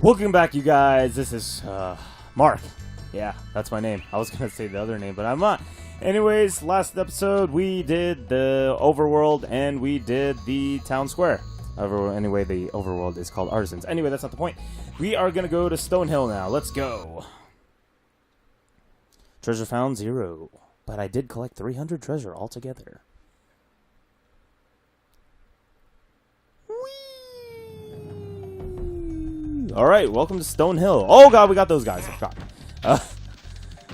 Welcome back, you guys. This is Mark. Yeah, that's my name. I was gonna say the other name, but I'm not. Anyways, last episode we did the overworld and we did the town square. Anyway, the overworld is called Artisans. Anyway, that's not the point. We are gonna go to Stonehill now. Let's go. Treasure found 0, but I did collect 300 treasure altogether. Alright, welcome to Stonehill. Oh god, we got those guys. I forgot.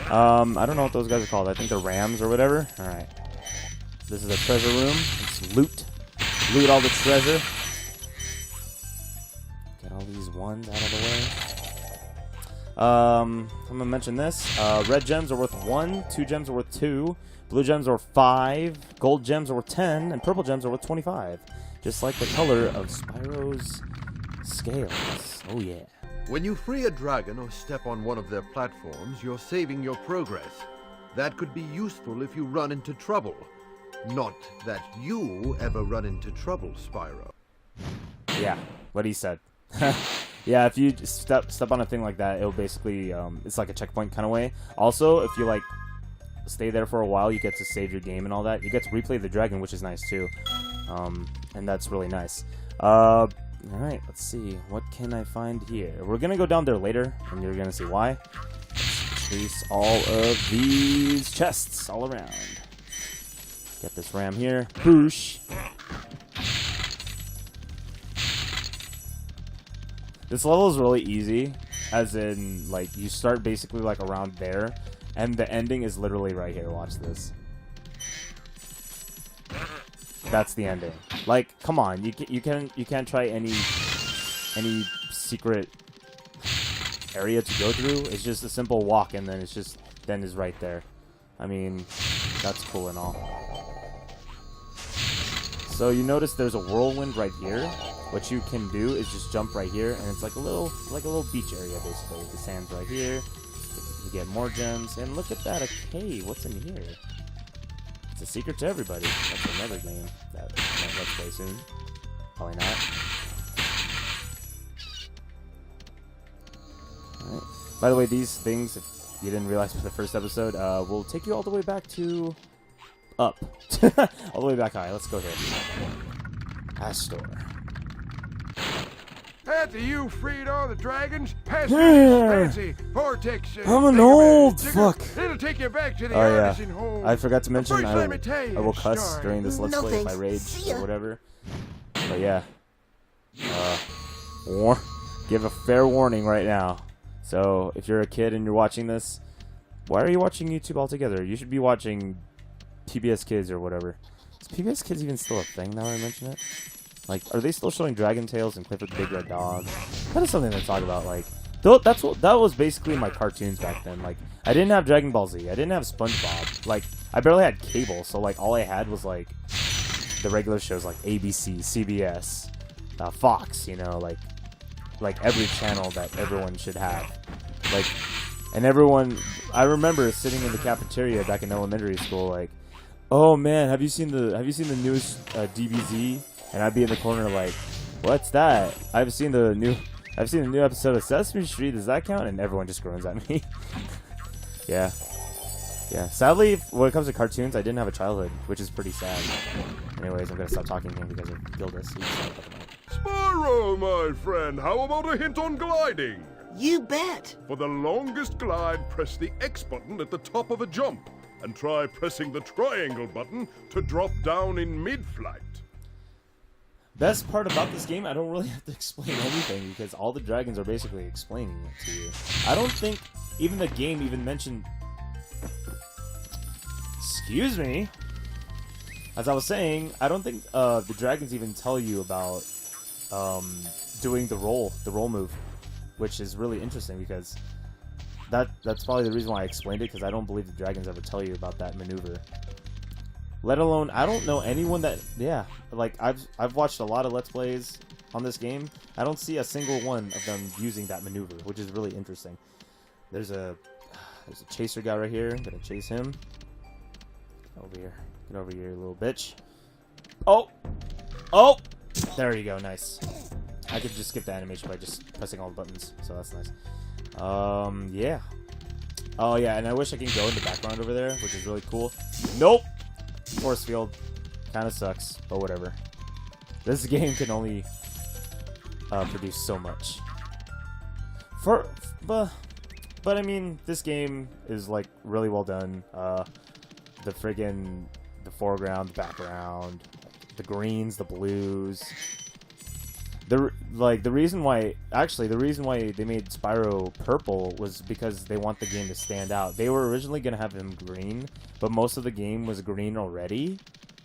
I don't know what those guys are called. I think they're rams or whatever. Alright. This is a treasure room. Let's loot. Loot all the treasure. Get all these ones out of the way. I'm gonna mention this. Red gems are worth 1, 2 gems are worth 2, blue gems are 5, gold gems are worth 10, and purple gems are worth 25. Just like the color of Spyro's scales. Oh yeah. When you free a dragon or step on one of their platforms, you're saving your progress. That could be useful if you run into trouble. Not that you ever run into trouble, Spyro. Yeah, what he said. Yeah, if you just step on a thing like that, it'll basically, it's like a checkpoint kind of way. Also, if you, like, stay there for a while, you get to save your game and all that. You get to replay the dragon, which is nice, too. And that's really nice. Alright, let's see. What can I find here? We're gonna go down there later, and you're gonna see why. Let's chase all of these chests all around. Get this ram here. Boosh! This level is really easy, as in, like, you start basically, like, around there, and the ending is literally right here. Watch this. That's the ending. Like, come on, you can't try any secret area to go through. It's just a simple walk, and then is right there. I mean, that's cool and all. So you notice there's a whirlwind right here. What you can do is just jump right here, and it's like a little beach area basically. The sand's right here. You get more gems, and look at that. Okay, what's in here? It's a secret to everybody. That's another game that let's play soon. Probably not. Alright. By the way, these things, if you didn't realize for the first episode, will take you all the way back to up. All the way back high. Let's go here. Astor. After you freed all the dragons, pass me this fancy vortex. I'm an old fuck. It'll take you back to the Oh yeah, artisan home. I forgot to mention First, let me tell I you will a cuss story. during this let's play if I rage or whatever. But yeah, give a fair warning right now. So if you're a kid and you're watching this, why are you watching YouTube altogether? You should be watching PBS Kids or whatever. Is PBS Kids even still a thing now I mention it? Like, are they still showing Dragon Tales and Clifford the Big Red Dog? That is something to talk about. Like, that was basically my cartoons back then. Like, I didn't have Dragon Ball Z. I didn't have SpongeBob. Like, I barely had cable. So, like, all I had was, like, the regular shows like ABC, CBS, Fox, you know, like every channel that everyone should have. Like, and everyone, I remember sitting in the cafeteria back in elementary school, like, oh man, have you seen the newest DBZ? And I'd be in the corner like, what's that? I've seen the new episode of Sesame Street. Does that count? And everyone just groans at me. Yeah. Sadly, when it comes to cartoons, I didn't have a childhood, which is pretty sad. Anyways, I'm gonna stop talking to him because of Gildas. Spyro, my friend, how about a hint on gliding? You bet. For the longest glide, press the X button at the top of a jump, and try pressing the triangle button to drop down in mid-flight. Best part about this game, I don't really have to explain anything because all the dragons are basically explaining it to you. I don't think even the game even mentioned... Excuse me? As I was saying, I don't think the dragons even tell you about doing the roll move, which is really interesting because that's probably the reason why I explained it, because I don't believe the dragons ever tell you about that maneuver. Let alone, I don't know anyone that, yeah, like, I've watched a lot of Let's Plays on this game. I don't see a single one of them using that maneuver, which is really interesting. There's a chaser guy right here. I'm gonna chase him. Over here. Get over here, you little bitch. Oh! There you go, nice. I could just skip the animation by just pressing all the buttons, so that's nice. Yeah. Oh yeah, and I wish I could go in the background over there, which is really cool. Nope. Force field, kind of sucks, but whatever. This game can only produce so much. But I mean, this game is like really well done. The foreground, the background, the greens, the blues. The reason why they made Spyro purple was because they want the game to stand out. They were originally gonna have him green, but most of the game was green already.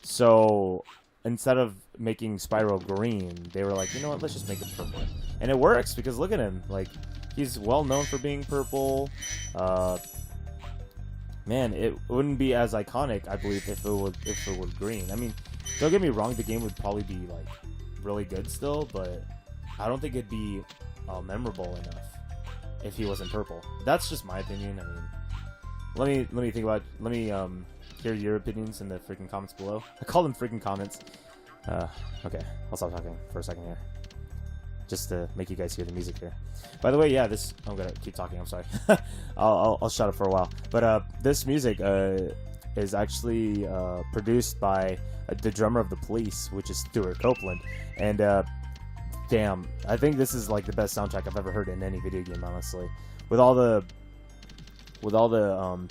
So instead of making Spyro green, they were like, you know what, let's just make him purple. And it works because look at him, like he's well known for being purple. Man, it wouldn't be as iconic, I believe, if it were green. I mean, don't get me wrong, the game would probably be like really good still, but I don't think it'd be memorable enough if he wasn't purple. That's just my opinion. I mean, let me think about. Let me hear your opinions in the freaking comments below. I call them freaking comments. Okay, I'll stop talking for a second here, just to make you guys hear the music here. By the way, yeah, this I'm gonna keep talking. I'm sorry. I'll shut up for a while. But this music is actually produced by the drummer of the Police, which is Stuart Copeland. And damn, I think this is like the best soundtrack I've ever heard in any video game, honestly. With all the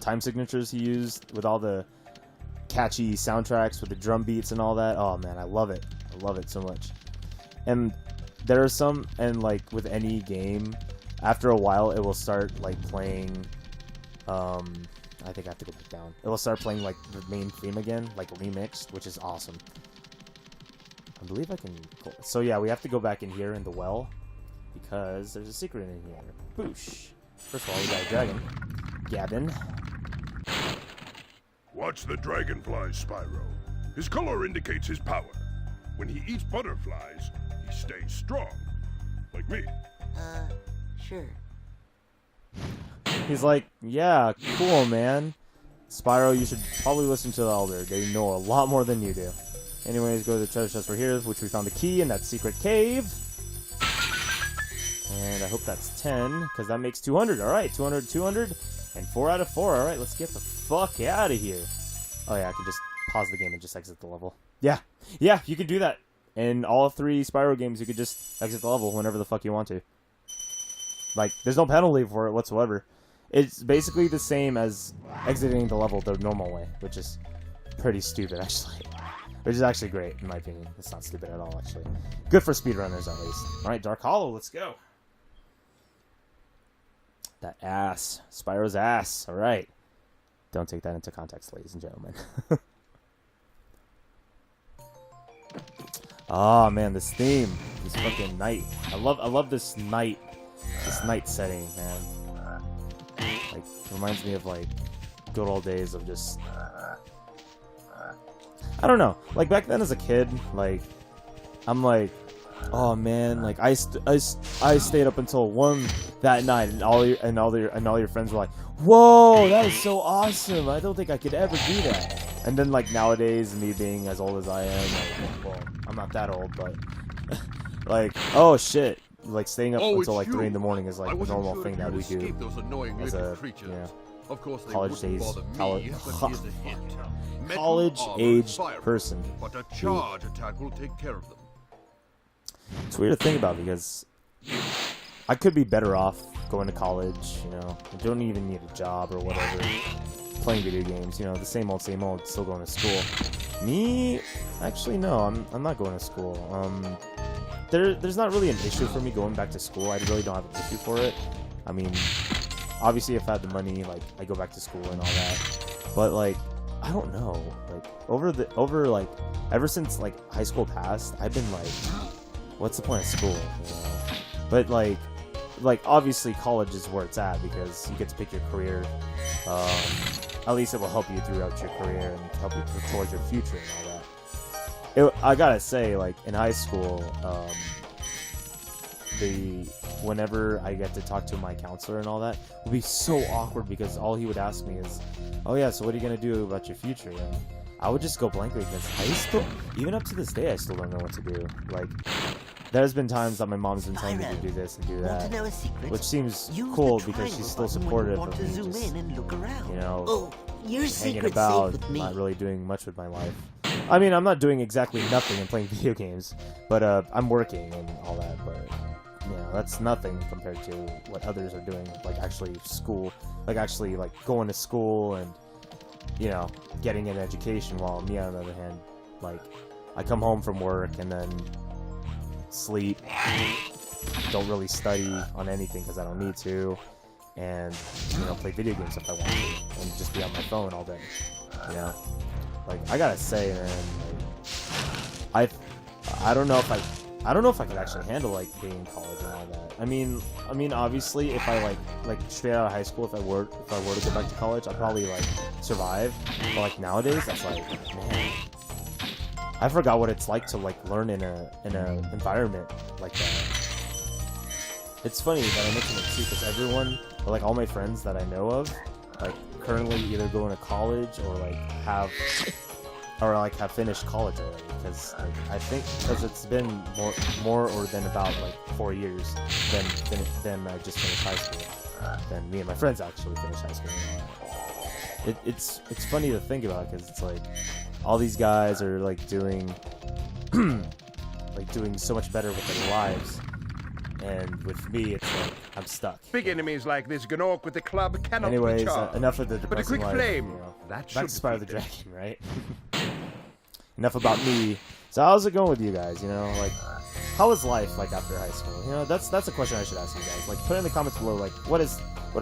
time signatures he used, with all the catchy soundtracks, with the drum beats and all that. Oh man, I love it. I love it so much. And there are some, and like with any game, after a while it will start like playing. I think I have to go back down. It will start playing like the main theme again, like remixed, which is awesome. I believe I can. So yeah, we have to go back in here in the well because there's a secret in here. Boosh. First of all, we got a dragon. Gavin. Watch the dragonfly, Spyro. His color indicates his power. When he eats butterflies, he stays strong. Like me. Sure. He's like, yeah, cool, man. Spyro, you should probably listen to the Elder. They know a lot more than you do. Anyways, go to the treasure chest right here, which we found the key in that secret cave. And I hope that's 10, because that makes 200. Alright, 200, 200, and 4 out of 4. Alright, let's get the fuck out of here. Oh yeah, I can just pause the game and just exit the level. Yeah, you can do that. In all 3 Spyro games, you could just exit the level whenever the fuck you want to. Like, there's no penalty for it whatsoever. It's basically the same as exiting the level the normal way, which is pretty stupid, actually. Which is actually great, in my opinion. It's not stupid at all, actually. Good for speedrunners, at least. Alright, Dark Hollow, let's go. That ass. Spyro's ass. Alright. Don't take that into context, ladies and gentlemen. Oh, man, this theme. This fucking night. I love this night. This night setting, man. Like, reminds me of, like, good old days of just... I don't know. Like, back then as a kid, like, I'm like, oh, man, like, I stayed up until 1 that night, and all your friends were like, whoa, that is so awesome. I don't think I could ever do that. And then, like, nowadays, me being as old as I am, like, well, I'm not that old, but, like, oh, shit. Like, staying up until like 3 in the morning is like a normal thing that we do as a, you know, of course, college age person. But a charge attack will take care of them. It's weird to think about because I could be better off going to college, you know. I don't even need a job or whatever. Playing video games, you know, the same old, still going to school. Me, actually, no, I'm not going to school. There's not really an issue for me going back to school. I really don't have an issue for it. I mean, obviously, if I had the money, like, I go back to school and all that. But, like, I don't know. Like, ever since, like, high school passed, I've been like, what's the point of school, you know? But, like, obviously, college is where it's at because you get to pick your career. At least it will help you throughout your career and help you towards your future and all that. I gotta say, like, in high school, whenever I get to talk to my counselor and all that, it would be so awkward because all he would ask me is, oh yeah, so what are you gonna do about your future? And I would just go blankly because even up to this day, I still don't know what to do. Like, there's been times that my mom's been telling me to do this and do Want to that, know a secret? which seems Use cool the because she's still triangle button when you supportive want of to me zoom just, in and look around. you know, Oh, your hanging secret's about, safe with me. not really doing much with my life. I mean, I'm not doing exactly nothing and playing video games, but I'm working and all that, but you know, that's nothing compared to what others are doing, like actually school, like actually like going to school and, you know, getting an education, while me on the other hand, like, I come home from work and then sleep, don't really study on anything because I don't need to, and, you know, play video games if I want to, and just be on my phone all day, you know? Like, I gotta say, man, like, I don't know if I could actually handle, like, being in college and all that. I mean, obviously, if I like straight out of high school, if I were to go back to college, I'd probably like survive. But like nowadays, that's like, man, I forgot what it's like to like learn in a environment like that. It's funny that I mention it too, because everyone, or like all my friends that I know of, like currently either going to college or like have finished college already. Because like, I think because it's been more or than about like 4 years than I just finished high school. Then me and my friends actually finished high school. It's funny to think about, because it's like all these guys are like doing doing so much better with their lives, and with me it's like I'm stuck. Big enemies like this Gnorc with the club cannot Anyways, be charmed. enough of the But a depressing quick life, flame, you know. that Back to should Spyro the defeat Dragon, right? Enough about me. So how's it going with you guys? You know, like, how is life like after high school? You know, that's a question I should ask you guys. Like, put in the comments below, like, what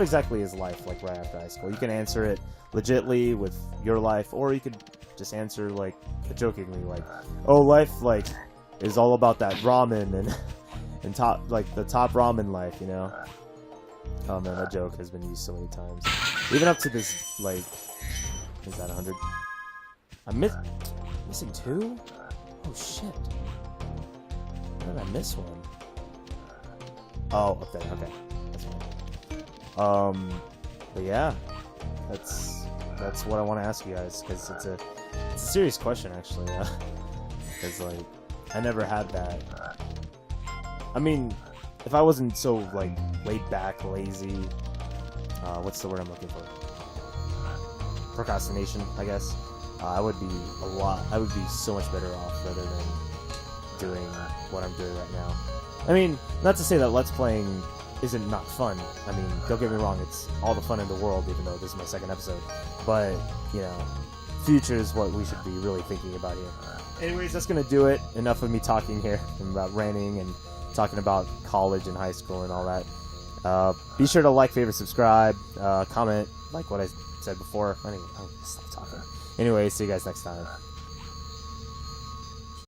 exactly is life like right after high school? You can answer it legitly with your life, or you could just answer like jokingly, like, oh, life like is all about that ramen and top, like the top ramen life, you know. Oh man, that joke has been used so many times. Even up to this, like, is that 100? I'm missing 2? Oh shit. Where did I miss one? Oh, up there, okay. That's fine. But yeah, that's what I want to ask you guys, because it's a serious question actually. Because like, I never had that. I mean, if I wasn't so like laid back, lazy, what's the word I'm looking for? Procrastination, I guess. I would be so much better off rather than doing what I'm doing right now. I mean, not to say that Let's Playing isn't not fun. I mean, don't get me wrong, it's all the fun in the world, even though this is my second episode. But, you know, future is what we should be really thinking about here. Anyways, that's gonna do it. Enough of me talking here about ranting and talking about college and high school and all that. Be sure to like, favorite, subscribe, comment, like what I said before. I'm gonna stop talking. Anyway, see you guys next time.